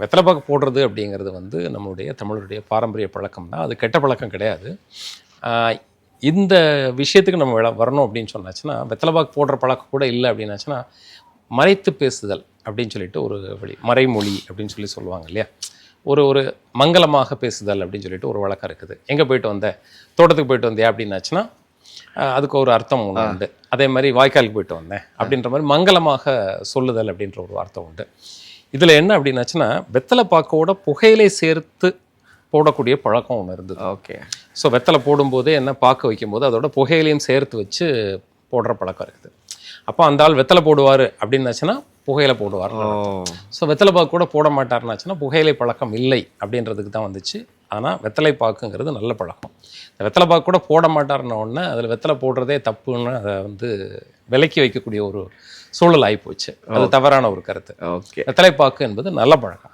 வெத்தலைப்பாக்கு போடுறது அப்படிங்கிறது வந்து நம்மளுடைய தமிழருடைய பாரம்பரிய பழக்கம் தான். அது கெட்ட பழக்கம் கிடையாது. இந்த விஷயத்துக்கு நம்ம வரணும் அப்படின்னு சொன்னாச்சுன்னா, வெத்தலைப்பாக்கு போடுற பழக்கம் கூட இல்லை அப்படின்னாச்சுன்னா, மறைத்து பேசுதல் அப்படின்னு சொல்லிட்டு ஒரு வழி, மறைமொழி அப்படின்னு சொல்லுவாங்க இல்லையா? ஒரு ஒரு மங்களமாக பேசுதல் அப்படின்னு சொல்லிட்டு ஒரு வழக்கம் இருக்குது. எங்கே போயிட்டு வந்த, தோட்டத்துக்கு போயிட்டு வந்தியா அப்படின்னாச்சுன்னா அதுக்கு ஒரு அர்த்தம் ஒன்று உண்டு. அதே மாதிரி வாய்க்காலுக்கு போயிட்டு வந்தேன் அப்படின்ற மாதிரி மங்களமாக சொல்லுதல் அப்படின்ற ஒரு வார்த்தை உண்டு. இதில் என்ன அப்படின்னாச்சுன்னா, வெத்தலை பாக்கோட புகையிலை சேர்த்து போடக்கூடிய பழக்கம் ஒன்று இருந்தது. ஓகே. ஸோ வெத்தலை போடும்போதே என்ன பாக்கு வைக்கும்போது அதோட புகையிலையும் சேர்த்து வச்சு போடுற பழக்கம் இருக்குது. அப்போ அந்த ஆள் வெத்தலை போடுவார் அப்படின்னாச்சுன்னா புகையிலை போடுவார். ஸோ வெத்தலை பாக்கு கூட போட மாட்டார்னாச்சுன்னா புகையிலை பழக்கம் இல்லை அப்படின்றதுக்கு தான் வந்துச்சு. ஆனால் வெத்தலை பாக்குங்கிறது நல்ல பழக்கம். இந்த வெத்தலை பாக்கு கூட போட மாட்டார்ன உடனே அதில் வெத்தலை போடுறதே தப்புன்னு அதை வந்து விலக்கி வைக்கக்கூடிய ஒரு சூழல் ஆகிப்போச்சு. அது தவறான ஒரு கருத்து. ஓகே. வெத்தலை பாக்கு என்பது நல்ல பழக்கம்.